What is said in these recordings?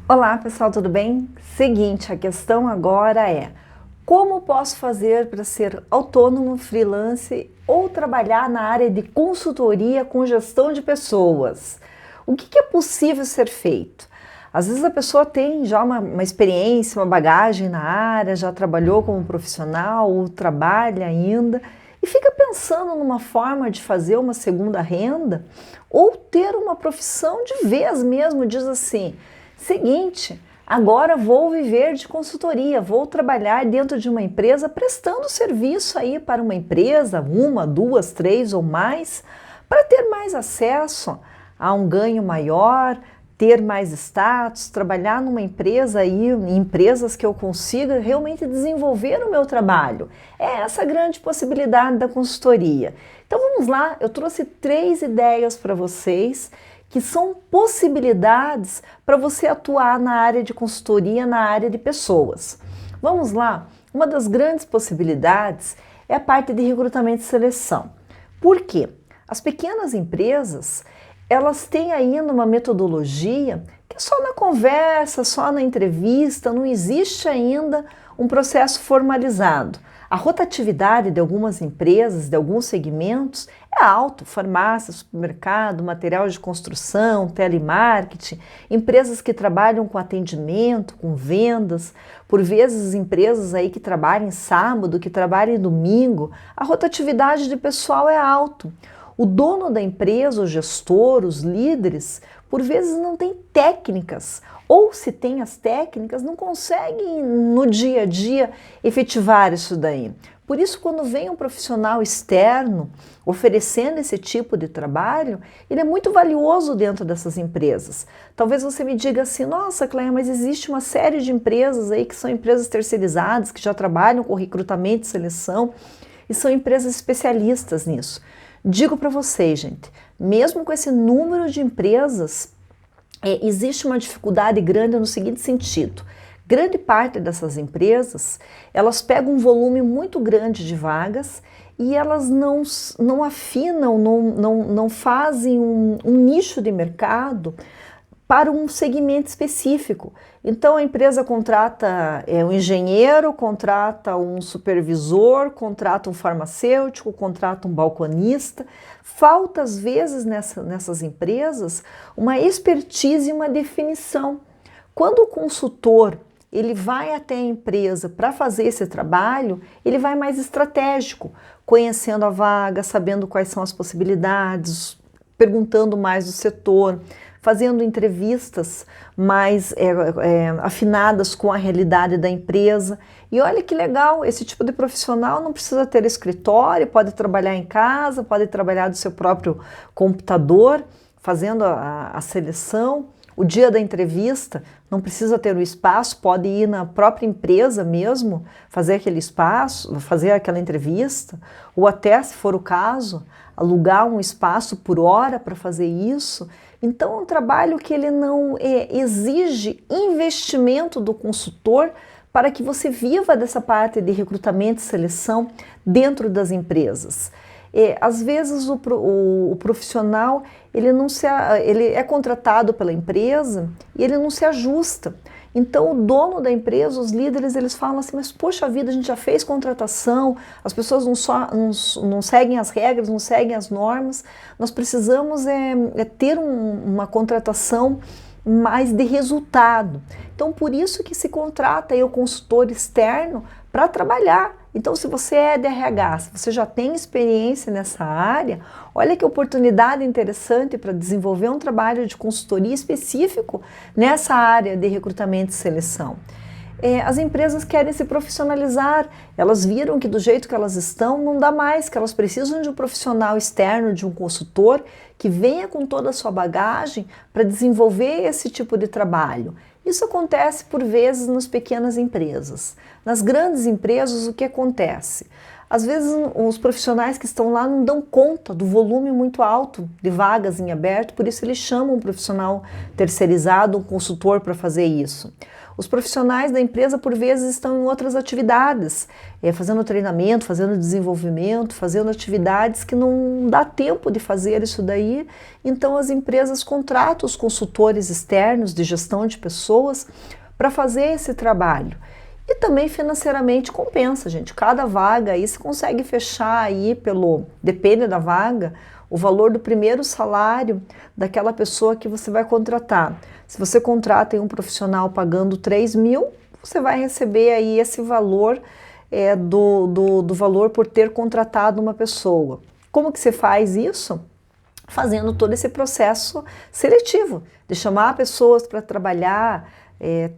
Olá pessoal, tudo bem? Seguinte, a questão agora é: como posso fazer para ser autônomo, freelance ou trabalhar na área de consultoria com gestão de pessoas? O que é possível ser feito? Às vezes a pessoa tem já uma experiência, uma bagagem na área, já trabalhou como profissional ou trabalha ainda e fica pensando numa forma de fazer uma segunda renda ou ter uma profissão de vez mesmo, diz assim: seguinte, agora vou viver de consultoria, vou trabalhar dentro de uma empresa prestando serviço aí para uma empresa, uma, duas, três ou mais, para ter mais acesso a um ganho maior, ter mais status, trabalhar numa empresa aí, em empresas que eu consiga realmente desenvolver o meu trabalho. É essa a grande possibilidade da consultoria. Então vamos lá, eu trouxe 3 ideias para vocês que são possibilidades para você atuar na área de consultoria, na área de pessoas. Vamos lá? Uma das grandes possibilidades é a parte de recrutamento e seleção. Por quê? As pequenas empresas, elas têm ainda uma metodologia que é só na conversa, só na entrevista, não existe ainda um processo formalizado. A rotatividade de algumas empresas, de alguns segmentos, é alto: farmácia, supermercado, material de construção, telemarketing, empresas que trabalham com atendimento, com vendas, por vezes empresas aí que trabalham em sábado, que trabalham em domingo, a rotatividade de pessoal é alto. O dono da empresa, o gestor, os líderes, por vezes não tem técnicas, ou se tem as técnicas, não conseguem no dia a dia efetivar isso daí. Por isso, quando vem um profissional externo oferecendo esse tipo de trabalho, ele é muito valioso dentro dessas empresas. Talvez você me diga assim: nossa, Cleia, mas existe uma série de empresas aí que são empresas terceirizadas, que já trabalham com recrutamento e seleção, e são empresas especialistas nisso. Digo para vocês, gente, mesmo com esse número de empresas, existe uma dificuldade grande no seguinte sentido: grande parte dessas empresas, elas pegam um volume muito grande de vagas e elas não afinam, não fazem um nicho de mercado para um segmento específico. Então a empresa contrata um engenheiro, contrata um supervisor, contrata um farmacêutico, contrata um balconista. Falta às vezes nessas empresas uma expertise e uma definição. Quando o consultor ele vai até a empresa para fazer esse trabalho, ele vai mais estratégico, conhecendo a vaga, sabendo quais são as possibilidades, perguntando mais do setor, fazendo entrevistas mais afinadas com a realidade da empresa. E olha que legal, esse tipo de profissional não precisa ter escritório, pode trabalhar em casa, pode trabalhar do seu próprio computador, fazendo a seleção. O dia da entrevista não precisa ter o espaço, pode ir na própria empresa mesmo, fazer aquele espaço, fazer aquela entrevista, ou até, se for o caso, alugar um espaço por hora para fazer isso. Então é um trabalho que ele não exige investimento do consultor para que você viva dessa parte de recrutamento e seleção dentro das empresas. Às vezes o profissional ele é contratado pela empresa e ele não se ajusta. Então o dono da empresa, os líderes, eles falam assim: mas poxa vida, a gente já fez contratação, as pessoas não seguem as regras, não seguem as normas, nós precisamos ter uma contratação mais de resultado. Então por isso que se contrata aí o consultor externo para trabalhar. Então, se você é de RH, se você já tem experiência nessa área, olha que oportunidade interessante para desenvolver um trabalho de consultoria específico nessa área de recrutamento e seleção. As empresas querem se profissionalizar, elas viram que do jeito que elas estão não dá mais, que elas precisam de um profissional externo, de um consultor que venha com toda a sua bagagem para desenvolver esse tipo de trabalho. Isso acontece por vezes nas pequenas empresas. Nas grandes empresas, o que acontece? às vezes os profissionais que estão lá não dão conta do volume muito alto de vagas em aberto, por isso eles chamam um profissional terceirizado, um consultor para fazer isso. Os profissionais da empresa, por vezes, estão em outras atividades, fazendo treinamento, fazendo desenvolvimento, fazendo atividades que não dá tempo de fazer isso daí. Então, as empresas contratam os consultores externos de gestão de pessoas para fazer esse trabalho. E também financeiramente compensa, gente. Cada vaga aí você consegue fechar aí depende da vaga, o valor do primeiro salário daquela pessoa que você vai contratar. Se você contrata um profissional pagando 3 mil, você vai receber aí esse valor do valor por ter contratado uma pessoa. Como que você faz isso? Fazendo todo esse processo seletivo, de chamar pessoas para trabalhar,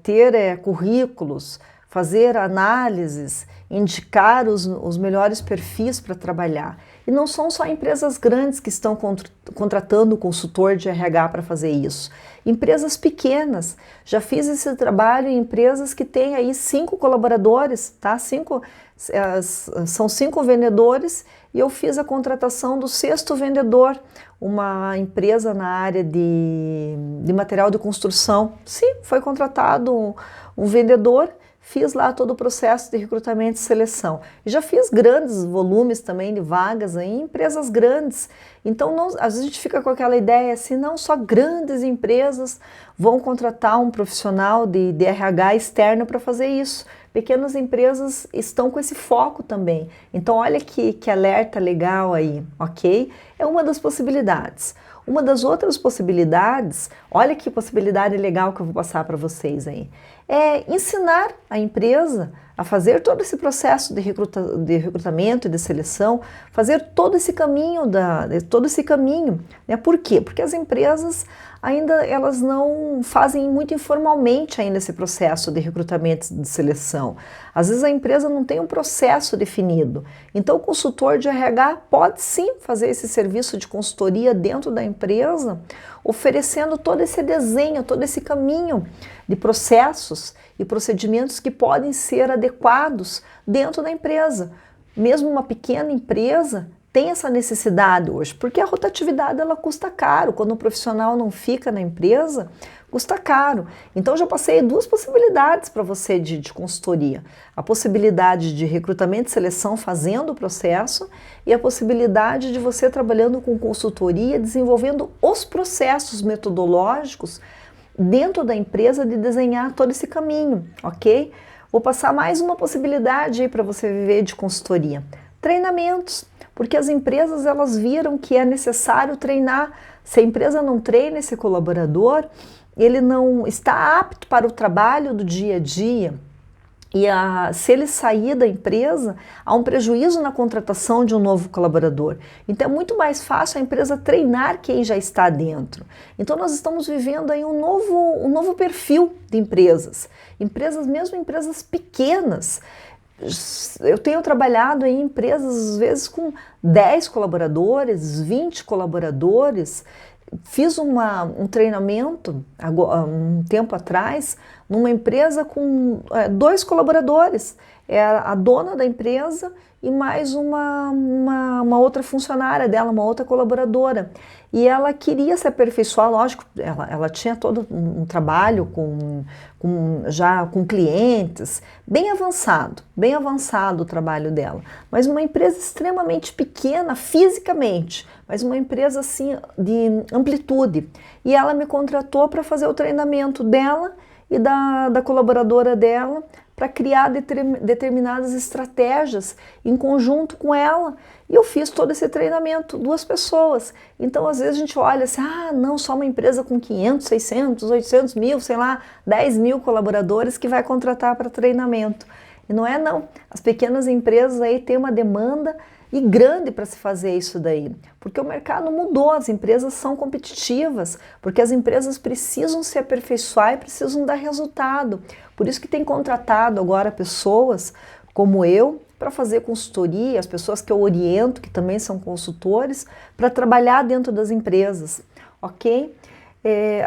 ter currículos, fazer análises, indicar os melhores perfis para trabalhar. E não são só empresas grandes que estão contratando consultor de RH para fazer isso. Empresas pequenas. Já fiz esse trabalho em empresas que têm aí 5 colaboradores, tá? São 5 vendedores e eu fiz a contratação do 6º vendedor, uma empresa na área de material de construção. Sim, foi contratado um vendedor. Fiz lá todo o processo de recrutamento e seleção. E já fiz grandes volumes também de vagas em empresas grandes. Então, às vezes a gente fica com aquela ideia assim, não só grandes empresas vão contratar um profissional de RH externo para fazer isso. Pequenas empresas estão com esse foco também. Então, olha que alerta legal aí, ok? É uma das possibilidades. Uma das outras possibilidades, olha que possibilidade legal que eu vou passar para vocês aí, é ensinar a empresa a fazer todo esse processo de recrutamento e de seleção, fazer todo esse caminho, né? Por quê? Porque as empresas ainda elas não fazem muito informalmente ainda esse processo de recrutamento e de seleção. Às vezes a empresa não tem um processo definido. Então o consultor de RH pode sim fazer esse serviço de consultoria dentro da empresa, oferecendo todo esse desenho, todo esse caminho de processos e procedimentos que podem ser adequados dentro da empresa. Mesmo uma pequena empresa tem essa necessidade hoje, porque a rotatividade ela custa caro. Quando o profissional não fica na empresa, custa caro. Então, eu já passei 2 possibilidades para você de consultoria. A possibilidade de recrutamento e seleção fazendo o processo e a possibilidade de você trabalhando com consultoria, desenvolvendo os processos metodológicos dentro da empresa de desenhar todo esse caminho, ok? Vou passar mais uma possibilidade aí para você viver de consultoria. Treinamentos. Porque as empresas elas viram que é necessário treinar. Se a empresa não treina esse colaborador, ele não está apto para o trabalho do dia a dia. E se ele sair da empresa, há um prejuízo na contratação de um novo colaborador. Então é muito mais fácil a empresa treinar quem já está dentro. Então nós estamos vivendo aí um novo perfil de empresas. Mesmo empresas pequenas. Eu tenho trabalhado em empresas, às vezes, com 10 colaboradores, 20 colaboradores. Fiz um treinamento um tempo atrás numa empresa com 2 colaboradores. É a dona da empresa e mais uma outra funcionária dela, uma outra colaboradora. E ela queria se aperfeiçoar, lógico, ela tinha todo um trabalho já com clientes, bem avançado o trabalho dela. Mas uma empresa extremamente pequena fisicamente, mas uma empresa assim de amplitude. E ela me contratou para fazer o treinamento dela e da colaboradora dela, para criar determinadas estratégias em conjunto com ela. E eu fiz todo esse treinamento, 2 pessoas. Então, às vezes a gente olha assim, não, só uma empresa com 500, 600, 800 mil, sei lá, 10 mil colaboradores que vai contratar para treinamento. E não é não. As pequenas empresas aí têm uma demanda e grande para se fazer isso daí, porque o mercado mudou, as empresas são competitivas, porque as empresas precisam se aperfeiçoar e precisam dar resultado. Por isso que tem contratado agora pessoas como eu para fazer consultoria, as pessoas que eu oriento, que também são consultores, para trabalhar dentro das empresas, ok?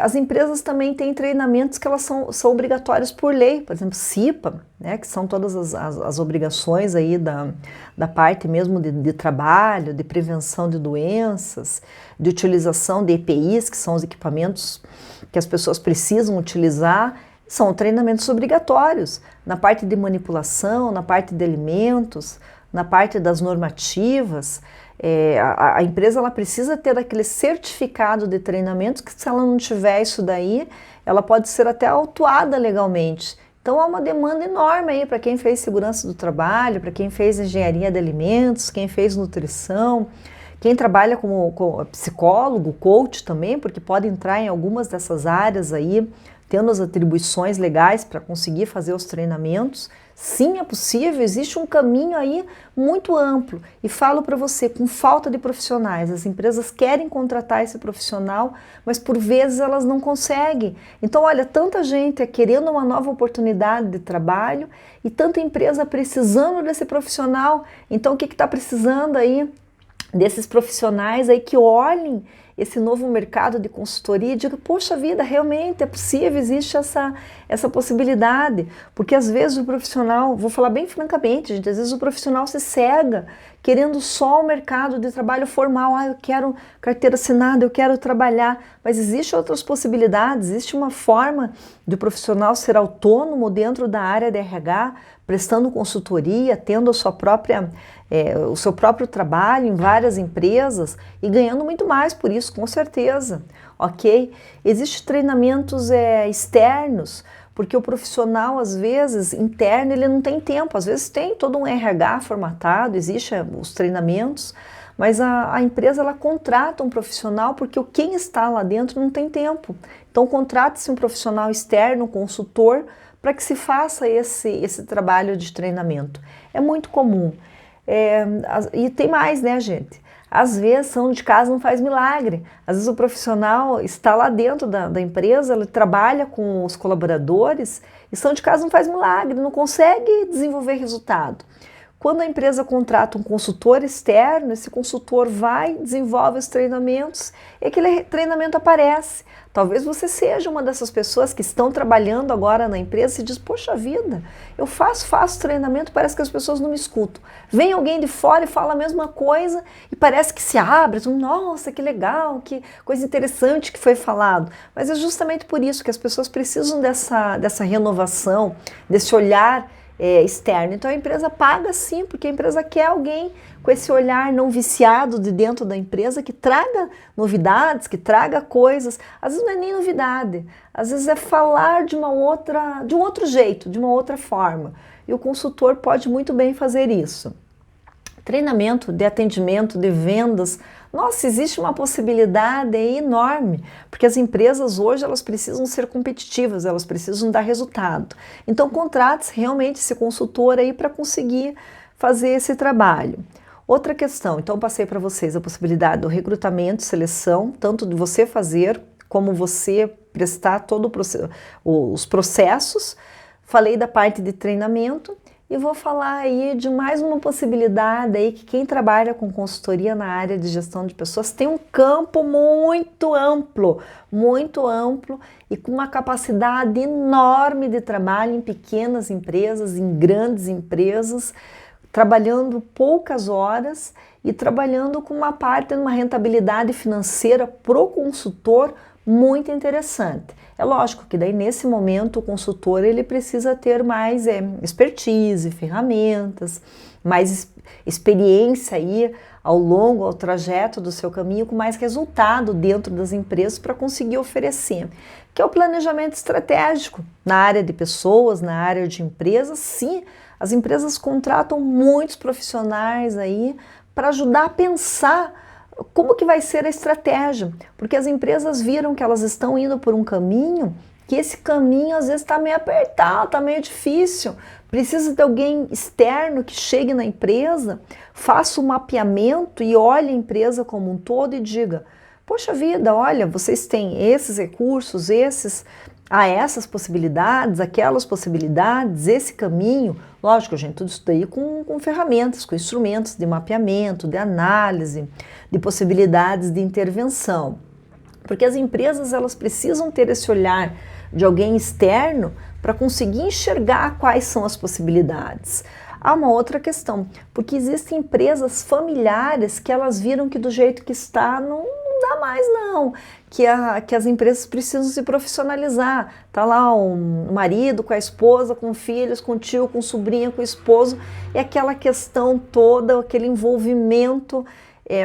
As empresas também têm treinamentos que elas são obrigatórios por lei, por exemplo, CIPA, né, que são todas as obrigações aí da parte mesmo de trabalho, de prevenção de doenças, de utilização de EPIs, que são os equipamentos que as pessoas precisam utilizar, são treinamentos obrigatórios na parte de manipulação, na parte de alimentos, na parte das normativas. A empresa ela precisa ter aquele certificado de treinamento que, se ela não tiver isso daí, ela pode ser até autuada legalmente. Então há uma demanda enorme aí para quem fez segurança do trabalho, para quem fez engenharia de alimentos, quem fez nutrição, quem trabalha como psicólogo, coach também, porque pode entrar em algumas dessas áreas aí, tendo as atribuições legais para conseguir fazer os treinamentos. Sim, é possível, existe um caminho aí muito amplo. E falo para você, com falta de profissionais, as empresas querem contratar esse profissional, mas por vezes elas não conseguem. Então, olha, tanta gente querendo uma nova oportunidade de trabalho e tanta empresa precisando desse profissional. Então, o que está precisando aí? Desses profissionais aí que olhem esse novo mercado de consultoria e digam, poxa vida, realmente é possível, existe essa possibilidade, porque às vezes o profissional, vou falar bem francamente, gente, às vezes o profissional se cega querendo só o mercado de trabalho formal, eu quero carteira assinada, eu quero trabalhar, mas existem outras possibilidades, existe uma forma de o profissional ser autônomo dentro da área de RH, prestando consultoria, tendo a sua própria o seu próprio trabalho em várias empresas e ganhando muito mais por isso, com certeza, ok? Existem treinamentos externos, porque o profissional, às vezes, interno, ele não tem tempo, às vezes tem todo um RH formatado, existem os treinamentos, mas a empresa, ela contrata um profissional porque quem está lá dentro não tem tempo. Então, contrata-se um profissional externo, um consultor, para que se faça esse trabalho de treinamento. É muito comum. E tem mais, né, gente? Às vezes, ação de casa não faz milagre. Às vezes o profissional está lá dentro da empresa, ele trabalha com os colaboradores e ação de casa não faz milagre, não consegue desenvolver resultado. Quando a empresa contrata um consultor externo, esse consultor vai, desenvolve os treinamentos e aquele treinamento aparece. Talvez você seja uma dessas pessoas que estão trabalhando agora na empresa e diz, poxa vida, eu faço treinamento, parece que as pessoas não me escutam. Vem alguém de fora e fala a mesma coisa e parece que se abre, nossa, que legal, que coisa interessante que foi falado. Mas é justamente por isso que as pessoas precisam dessa renovação, desse olhar externo. Então a empresa paga sim, porque a empresa quer alguém com esse olhar não viciado de dentro da empresa, que traga novidades, que traga coisas. Às vezes não é nem novidade, às vezes é falar de um outro jeito, de uma outra forma. E o consultor pode muito bem fazer isso. Treinamento de atendimento, de vendas. Nossa, existe uma possibilidade enorme, porque as empresas hoje elas precisam ser competitivas, elas precisam dar resultado. Então contrate realmente esse consultor aí para conseguir fazer esse trabalho. Outra questão, então passei para vocês a possibilidade do recrutamento, seleção, tanto de você fazer como você prestar todo os processos. Falei da parte de treinamento. E vou falar aí de mais uma possibilidade aí que quem trabalha com consultoria na área de gestão de pessoas tem um campo muito amplo e com uma capacidade enorme de trabalho em pequenas empresas, em grandes empresas, trabalhando poucas horas e trabalhando com uma parte de uma rentabilidade financeira pro consultor muito interessante. É lógico que daí nesse momento o consultor ele precisa ter mais expertise, ferramentas, mais experiência aí ao trajeto do seu caminho, com mais resultado dentro das empresas para conseguir oferecer. Que é o planejamento estratégico na área de pessoas, na área de empresas. Sim, as empresas contratam muitos profissionais aí para ajudar a pensar como que vai ser a estratégia, porque as empresas viram que elas estão indo por um caminho, que esse caminho às vezes está meio apertado, está meio difícil, precisa de alguém externo que chegue na empresa, faça um mapeamento e olhe a empresa como um todo e diga, poxa vida, olha, vocês têm esses recursos, essas possibilidades, aquelas possibilidades, esse caminho. Lógico, gente, tudo isso daí com ferramentas, com instrumentos de mapeamento, de análise, de possibilidades de intervenção. Porque as empresas elas precisam ter esse olhar de alguém externo para conseguir enxergar quais são as possibilidades. Há uma outra questão, porque existem empresas familiares que elas viram que do jeito que está não dá mais não, que as empresas precisam se profissionalizar. Tá lá um marido com a esposa, com filhos, com o tio, com sobrinha, com o esposo, e aquela questão toda, aquele envolvimento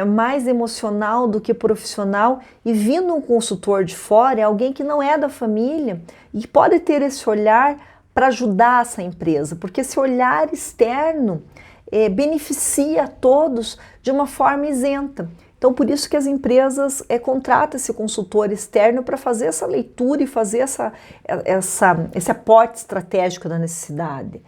mais emocional do que profissional, e vindo um consultor de fora, é alguém que não é da família e pode ter esse olhar para ajudar essa empresa, porque esse olhar externo beneficia a todos de uma forma isenta. Então, por isso que as empresas contratam esse consultor externo para fazer essa leitura e fazer esse aporte estratégico da necessidade.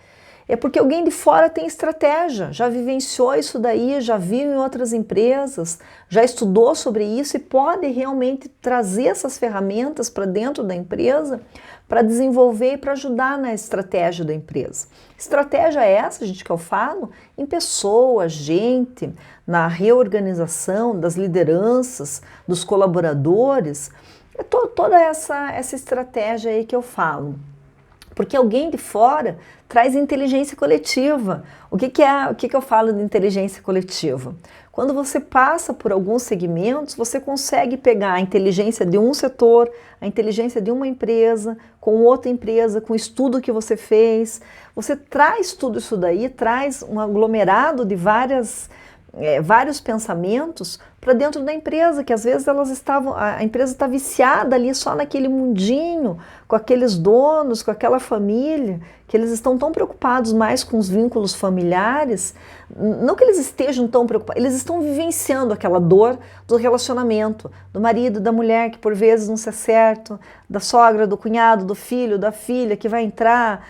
É porque alguém de fora tem estratégia, já vivenciou isso daí, já viu em outras empresas, já estudou sobre isso e pode realmente trazer essas ferramentas para dentro da empresa para desenvolver e para ajudar na estratégia da empresa. Estratégia é essa, gente, que eu falo em pessoas, gente, na reorganização das lideranças, dos colaboradores, toda essa estratégia aí que eu falo. Porque alguém de fora traz inteligência coletiva. O que eu falo de inteligência coletiva? Quando você passa por alguns segmentos, você consegue pegar a inteligência de um setor, a inteligência de uma empresa, com outra empresa, com o estudo que você fez. Você traz tudo isso daí, traz um aglomerado de vários pensamentos para dentro da empresa, que às vezes a empresa está viciada ali só naquele mundinho, com aqueles donos, com aquela família, que eles estão tão preocupados mais com os vínculos familiares, não que eles estejam tão preocupados, eles estão vivenciando aquela dor do relacionamento, do marido, da mulher que por vezes não se acertam, da sogra, do cunhado, do filho, da filha que vai entrar,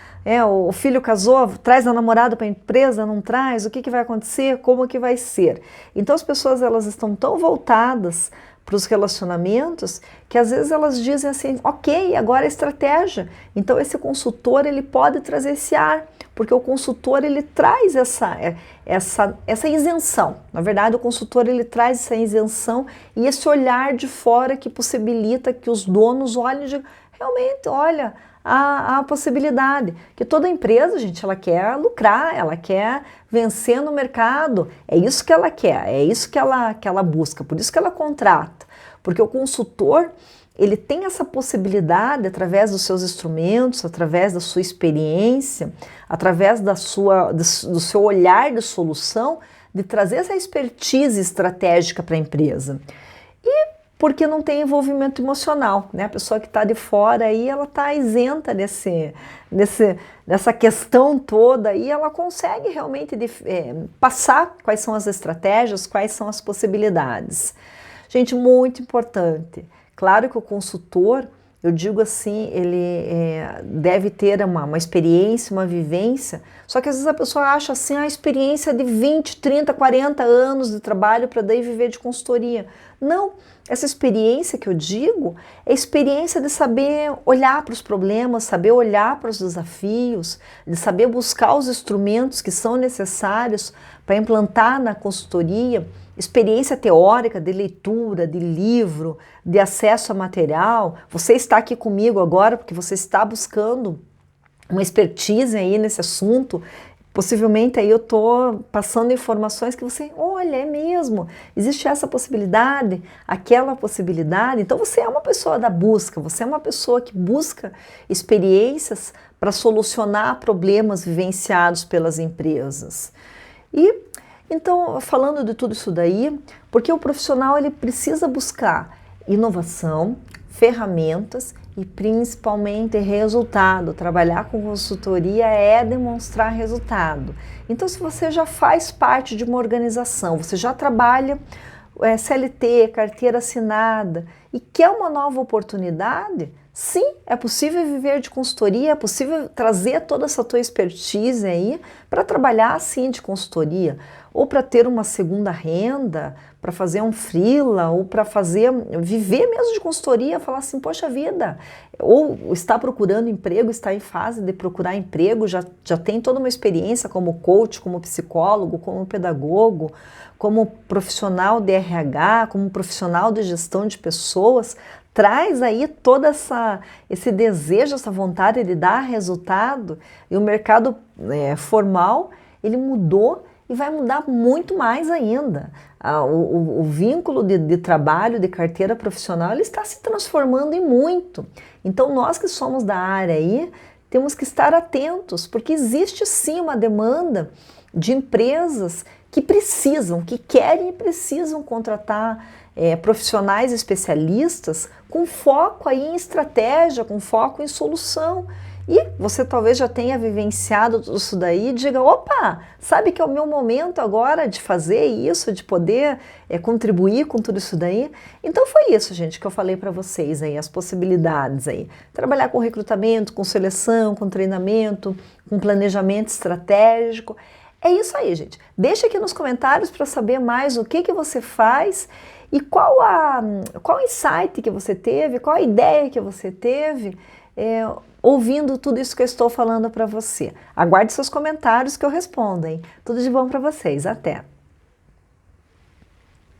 o filho casou, traz a namorada para a empresa, não traz, o que vai acontecer, como que vai ser. Então as pessoas elas estão tão voltadas para os relacionamentos que às vezes elas dizem assim, ok, agora é estratégia. Então esse consultor ele pode trazer esse ar, porque o consultor ele traz essa isenção. Na verdade o consultor ele traz essa isenção e esse olhar de fora que possibilita que os donos olhem e digam, realmente, olha, a possibilidade, que toda empresa, gente, ela quer lucrar, ela quer vencer no mercado, é isso que ela quer, é isso que ela busca, por isso que ela contrata, porque o consultor, ele tem essa possibilidade, através dos seus instrumentos, através da sua experiência, através do seu olhar de solução, de trazer essa expertise estratégica para a empresa. E porque não tem envolvimento emocional, né? A pessoa que está de fora aí, ela está isenta dessa questão toda e ela consegue realmente passar quais são as estratégias, quais são as possibilidades. Gente, muito importante. Claro que o consultor, eu digo assim, ele deve ter uma experiência, uma vivência, só que às vezes a pessoa acha assim, a experiência de 20, 30, 40 anos de trabalho para daí viver de consultoria. Não, essa experiência que eu digo é a experiência de saber olhar para os problemas, saber olhar para os desafios, de saber buscar os instrumentos que são necessários para implantar na consultoria, experiência teórica de leitura, de livro, de acesso a material. Você está aqui comigo agora porque você está buscando uma expertise aí nesse assunto. Possivelmente aí eu estou passando informações que você, olha, é mesmo, existe essa possibilidade, aquela possibilidade. Então você é uma pessoa da busca, você é uma pessoa que busca experiências para solucionar problemas vivenciados pelas empresas. E então, falando de tudo isso daí, porque o profissional ele precisa buscar inovação, ferramentas e principalmente resultado. Trabalhar com consultoria é demonstrar resultado. Então, se você já faz parte de uma organização, você já trabalha CLT, carteira assinada e quer uma nova oportunidade, Sim, é possível viver de consultoria, é possível trazer toda essa tua expertise aí para trabalhar assim de consultoria, ou para ter uma segunda renda, para fazer um freela, ou para viver mesmo de consultoria, falar assim, poxa vida, ou está procurando emprego, está em fase de procurar emprego, já tem toda uma experiência como coach, como psicólogo, como pedagogo, como profissional de RH, como profissional de gestão de pessoas, traz aí esse desejo, essa vontade de dar resultado, e o mercado formal, ele mudou e vai mudar muito mais ainda. O vínculo de trabalho, de carteira profissional, ele está se transformando em muito. Então nós que somos da área aí, temos que estar atentos, porque existe sim uma demanda de empresas que precisam, que querem e precisam contratar profissionais especialistas com foco aí em estratégia, com foco em solução. E você talvez já tenha vivenciado tudo isso daí e diga, opa, sabe que é o meu momento agora de fazer isso, de poder contribuir com tudo isso daí? Então foi isso, gente, que eu falei para vocês aí, as possibilidades aí. Trabalhar com recrutamento, com seleção, com treinamento, com planejamento estratégico. É isso aí, gente. Deixa aqui nos comentários para saber mais o que você faz e qual insight que você teve, qual a ideia que você teve ouvindo tudo isso que eu estou falando para você. Aguarde seus comentários que eu respondo, hein? Tudo de bom para vocês. Até!